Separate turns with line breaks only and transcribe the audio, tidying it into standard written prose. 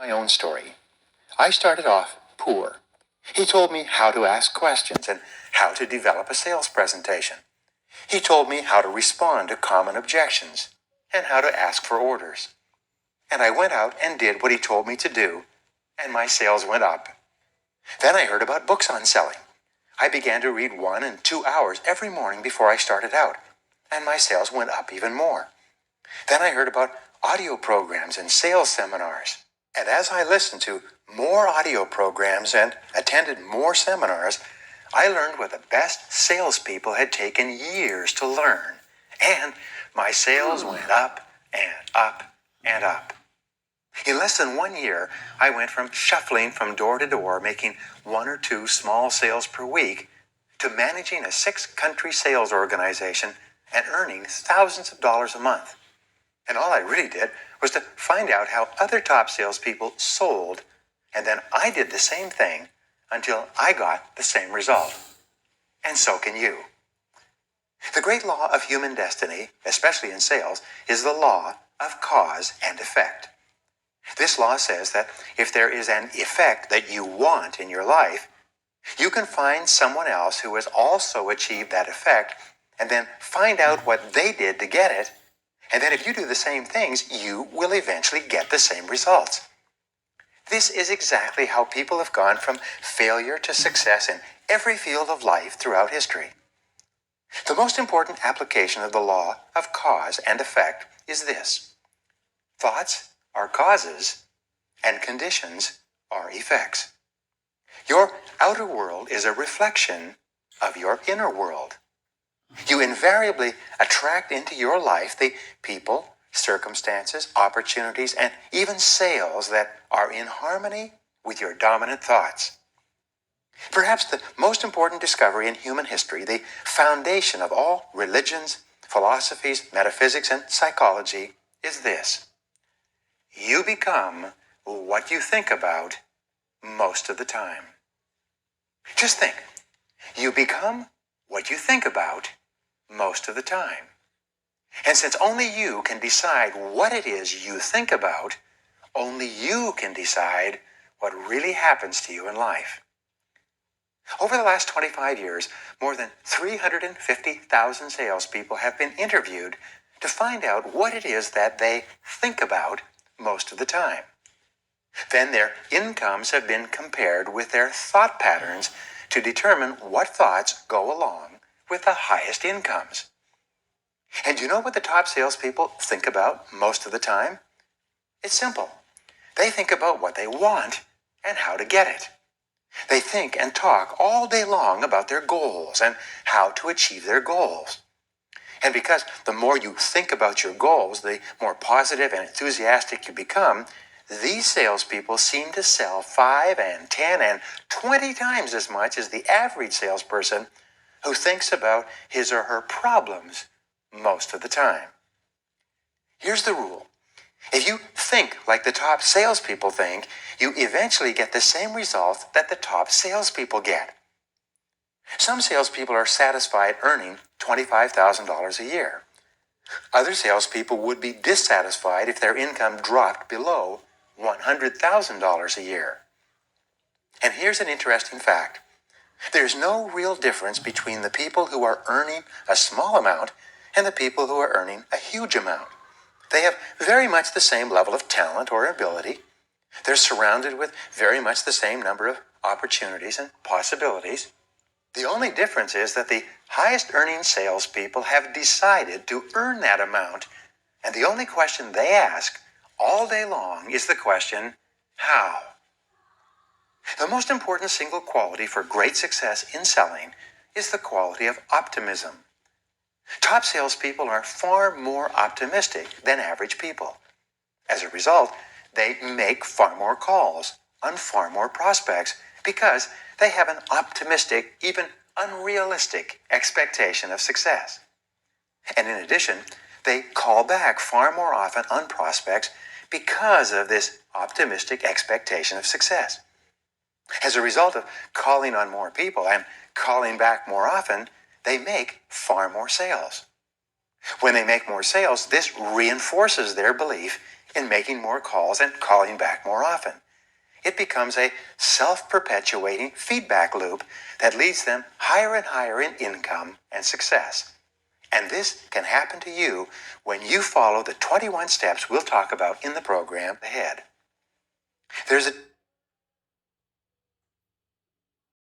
My own story. I started off poor. He told me how to ask questions and how to develop a sales presentation. He told me how to respond to common objections and how to ask for orders. And I went out and did what he told me to do, and my sales went up. Then I heard about books on selling. I began to read 1 and 2 hours every morning before I started out, and my sales went up even more. Then I heard about audio programs and sales seminars. And as I listened to more audio programs and attended more seminars, I learned what the best salespeople had taken years to learn. And my sales went up and up and up. In less than 1 year, I went from shuffling from door to door, making 1 or 2 small sales per week, to managing a 6-country sales organization and earning thousands of dollars a month. And all I really did was to find out how other top salespeople sold, and then I did the same thing until I got the same result. And so can you. The great law of human destiny, especially in sales, is the law of cause and effect. This law says that if there is an effect that you want in your life, you can find someone else who has also achieved that effect and then find out what they did to get it. And then if you do the same things, you will eventually get the same results. This is exactly how people have gone from failure to success in every field of life throughout history. The most important application of the law of cause and effect is this: thoughts are causes and conditions are effects. Your outer world is a reflection of your inner world. You invariably attract into your life the people, circumstances, opportunities, and even sales that are in harmony with your dominant thoughts. Perhaps the most important discovery in human history, the foundation of all religions, philosophies, metaphysics, and psychology, is this: you become what you think about most of the time. Just think. You become what you think about most of the time. And since only you can decide what it is you think about, only you can decide what really happens to you in life. Over the last 25 years, more than 350,000 salespeople have been interviewed to find out what it is that they think about most of the time. Then their incomes have been compared with their thought patterns to determine what thoughts go along with the highest incomes. And you know what the top salespeople think about most of the time? It's simple. They think about what they want and how to get it. They think and talk all day long about their goals and how to achieve their goals. And because the more you think about your goals, the more positive and enthusiastic you become, these salespeople seem to sell 5 and 10 and 20 times as much as the average salesperson who thinks about his or her problems most of the time. Here's the rule. If you think like the top salespeople think, you eventually get the same result that the top salespeople get. Some salespeople are satisfied earning $25,000 a year. Other salespeople would be dissatisfied if their income dropped below $100,000 a year. And here's an interesting fact. There's no real difference between the people who are earning a small amount and the people who are earning a huge amount. They have very much the same level of talent or ability. They're surrounded with very much the same number of opportunities and possibilities. The only difference is that the highest earning salespeople have decided to earn that amount, and the only question they ask all day long is the question, how? The most important single quality for great success in selling is the quality of optimism. Top salespeople are far more optimistic than average people. As a result, they make far more calls on far more prospects because they have an optimistic, even unrealistic expectation of success. And in addition, they call back far more often on prospects because of this optimistic expectation of success. As a result of calling on more people and calling back more often, they make far more sales. When they make more sales, this reinforces their belief in making more calls and calling back more often. It becomes a self-perpetuating feedback loop that leads them higher and higher in income and success. And this can happen to you when you follow the 21 steps we'll talk about in the program ahead. There's a